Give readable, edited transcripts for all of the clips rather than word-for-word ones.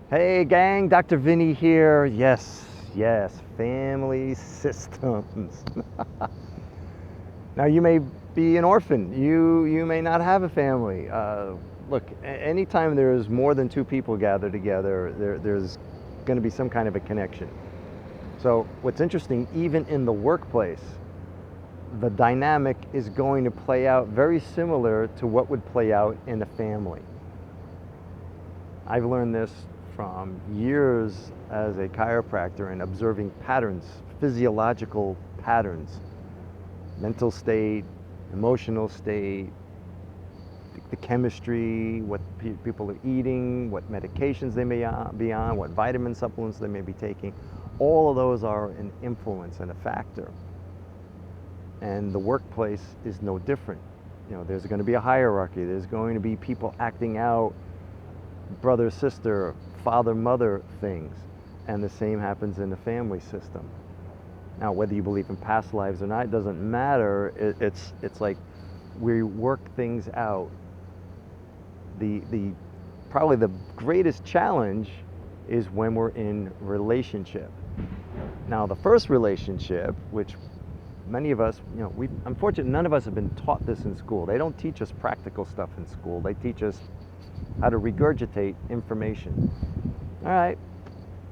Hey gang, Dr. Vinnie here. Yes, yes, family systems. Now you may be an orphan. You may not have a family. Look, anytime there's more than two people gathered together, there's going to be some kind of a connection. So what's interesting, even in the workplace, the dynamic is going to play out very similar to what would play out in a family. I've learned this from years as a chiropractor and observing patterns, physiological patterns, mental state, emotional state, the chemistry, what people are eating, what medications they may be on, what vitamin supplements they may be taking. All of those are an influence and a factor. And the workplace is no different. You know, there's going to be a hierarchy. There's going to be people acting out brother, sister, father, mother things. And the same happens in the family system. Now, whether you believe in past lives or not, it doesn't matter. It's like we work things out. The probably the greatest challenge is when we're in relationship. Now, the first relationship, which many of us, unfortunately, none of us have been taught this in school. They don't teach us practical stuff in school. They teach us how to regurgitate information. All right,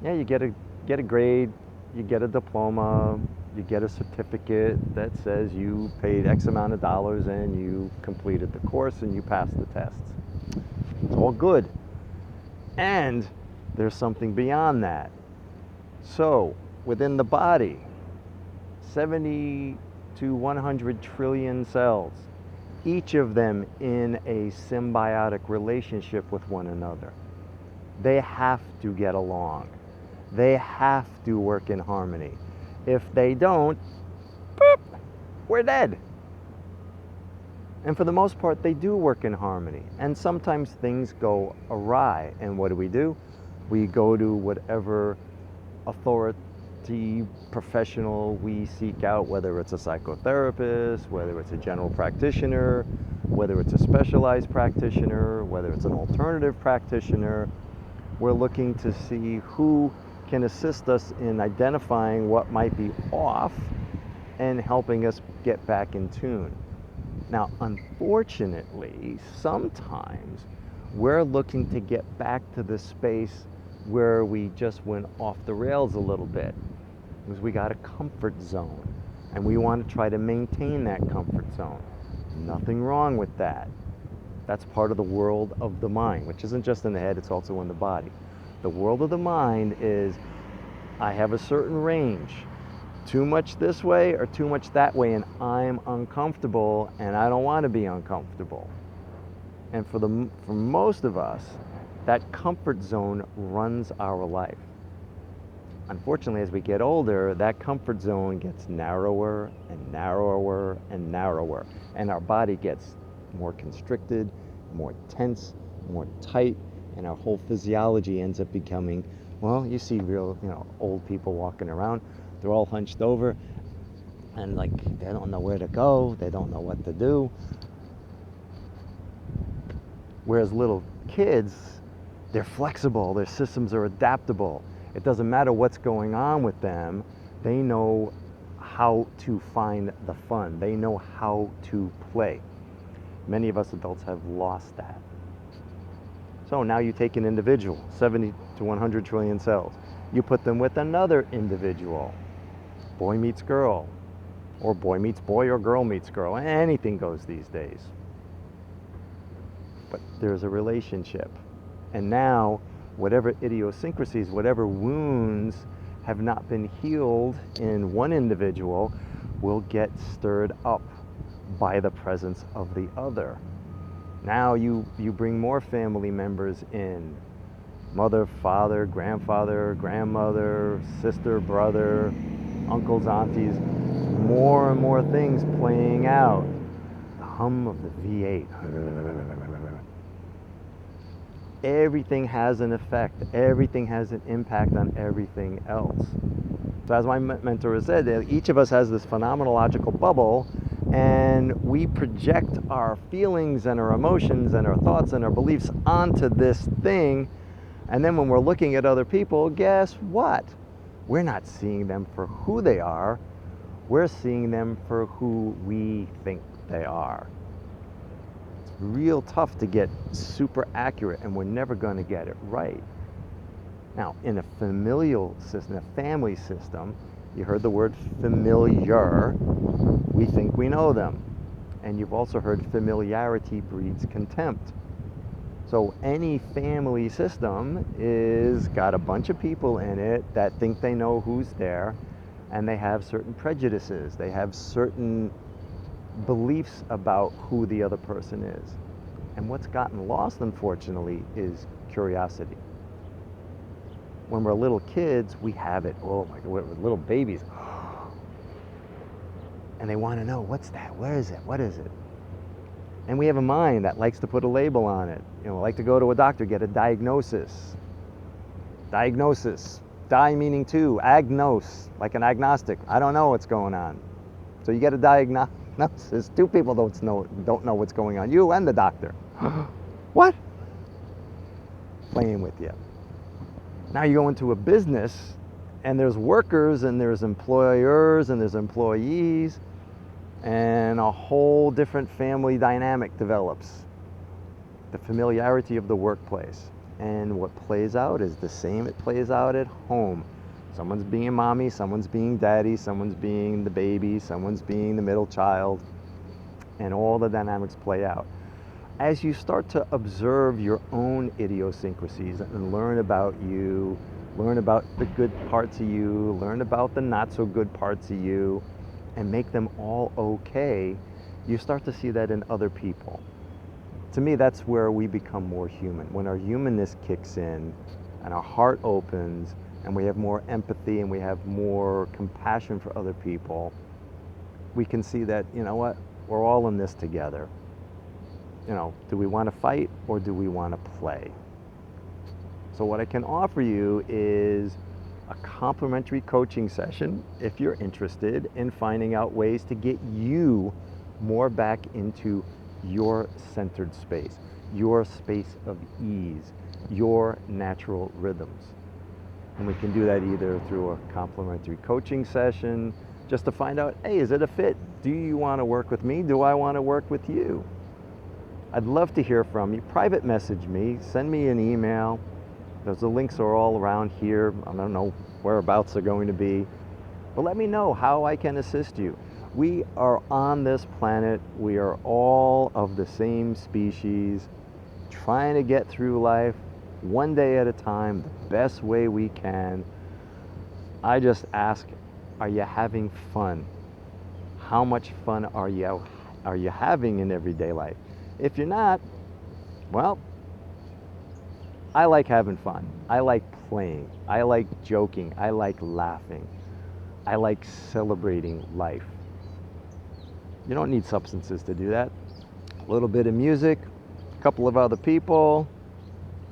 yeah, you get a grade, you get a diploma, you get a certificate that says you paid X amount of dollars and you completed the course and you passed the tests. It's all good. And there's something beyond that. So, within the body, 70 to 100 trillion cells, each of them in a symbiotic relationship with one another. They have to get along. They have to work in harmony. If they don't, boop, we're dead. And for the most part, they do work in harmony. And sometimes things go awry. And what do? We go to whatever authority professional we seek out, whether it's a psychotherapist, whether it's a general practitioner, whether it's a specialized practitioner, whether it's an alternative practitioner. We're looking to see who can assist us in identifying what might be off and helping us get back in tune. Now, unfortunately, sometimes we're looking to get back to the space where we just went off the rails a little bit, because we got a comfort zone and we want to try to maintain that comfort zone. Nothing wrong with that. That's part of the world of the mind, which isn't just in the head, it's also in the body. The world of the mind is, I have a certain range, too much this way or too much that way, and I'm uncomfortable and I don't want to be uncomfortable. And for most of us, that comfort zone runs our life. Unfortunately, as we get older, that comfort zone gets narrower and narrower and narrower, and our body gets more constricted, more tense, more tight, and our whole physiology ends up becoming, well, you see real, old people walking around, they're all hunched over, and like, they don't know where to go, they don't know what to do. Whereas little kids, they're flexible, their systems are adaptable. It doesn't matter what's going on with them, they know how to find the fun. They know how to play. Many of us adults have lost that. So now you take an individual, 70 to 100 trillion cells. You put them with another individual. Boy meets girl, or boy meets boy, or girl meets girl. Anything goes these days. But there's a relationship. And now, whatever idiosyncrasies, whatever wounds have not been healed in one individual will get stirred up by the presence of the other. Now you bring more family members in. Mother, father, grandfather, grandmother, sister, brother, uncles, aunties, more and more things playing out. The hum of the V8. Everything has an effect. Everything has an impact on everything else. So as my mentor has said, each of us has this phenomenological bubble, and we project our feelings and our emotions and our thoughts and our beliefs onto this thing And then when we're looking at other people, guess what? We're not seeing them for who they are. We're seeing them for who we think they are. It's real tough to get super accurate, and we're never going to get it right. Now, in a familial system, a family system, you heard the word familiar. We think we know them. And you've also heard familiarity breeds contempt. So any family system is got a bunch of people in it that think they know who's there, and they have certain prejudices. They have certain beliefs about who the other person is. And what's gotten lost, unfortunately, is curiosity. When we're little kids, we have it. Oh my God, we're little babies. And they want to know, what's that? Where is it? What is it? And we have a mind that likes to put a label on it. You know, like to go to a doctor, get a diagnosis. Diagnosis. Di meaning two. Agnose, like an agnostic. I don't know what's going on. So you get a diagnosis. Two people don't know what's going on. You and the doctor. What? Playing with you. Now you go into a business, and there's workers, and there's employers, and there's employees, and a whole different family dynamic develops. The familiarity of the workplace. And what plays out is the same it plays out at home. Someone's being mommy, someone's being daddy, someone's being the baby, someone's being the middle child, and all the dynamics play out. As you start to observe your own idiosyncrasies and learn about you, learn about the good parts of you, learn about the not so good parts of you, and make them all okay, you start to see that in other people. To me, that's where we become more human. When our humanness kicks in and our heart opens and we have more empathy and we have more compassion for other people, we can see that, you know what, we're all in this together. You know, do we want to fight or do we want to play? So what I can offer you is a complimentary coaching session if you're interested in finding out ways to get you more back into your centered space, your space of ease, your natural rhythms. And we can do that either through a complimentary coaching session, just to find out, hey, is it a fit? Do you want to work with me? Do I want to work with you? I'd love to hear from you. Private message me, send me an email. The links are all around here. I don't know whereabouts they're going to be, but let me know how I can assist you. We are on this planet. We are all of the same species, trying to get through life one day at a time, the best way we can. I just ask, are you having fun? How much fun are you having in everyday life? If you're not, well, I like having fun. I like playing. I like joking. I like laughing. I like celebrating life. You don't need substances to do that. A little bit of music, a couple of other people,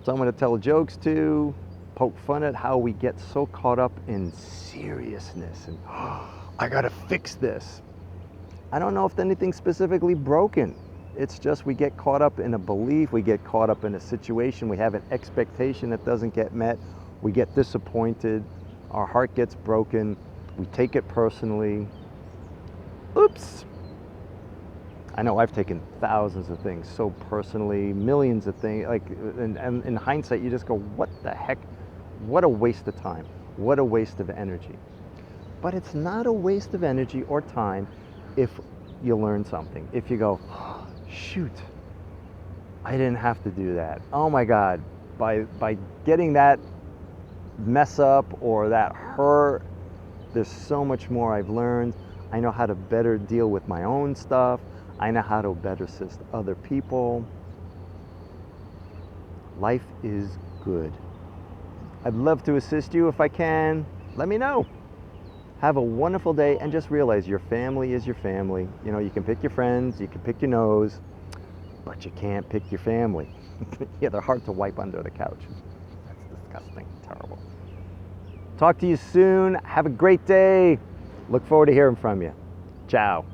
someone to tell jokes to, poke fun at how we get so caught up in seriousness and, oh, I gotta fix this. I don't know if anything's specifically broken. It's just we get caught up in a belief, we get caught up in a situation, we have an expectation that doesn't get met, we get disappointed, our heart gets broken, we take it personally. Oops. I know I've taken thousands of things so personally, millions of things, like, and in hindsight you just go, what the heck? What a waste of time. What a waste of energy. But it's not a waste of energy or time if you learn something. If you go, shoot, I didn't have to do that. Oh my God, by getting that mess up or that hurt, there's so much more I've learned. I know how to better deal with my own stuff. I know how to better assist other people. Life is good. I'd love to assist you if I can. Let me know. Have a wonderful day, and just realize your family is your family. You know, you can pick your friends, you can pick your nose, but you can't pick your family. Yeah, they're hard to wipe under the couch. That's disgusting, terrible. Talk to you soon. Have a great day. Look forward to hearing from you. Ciao.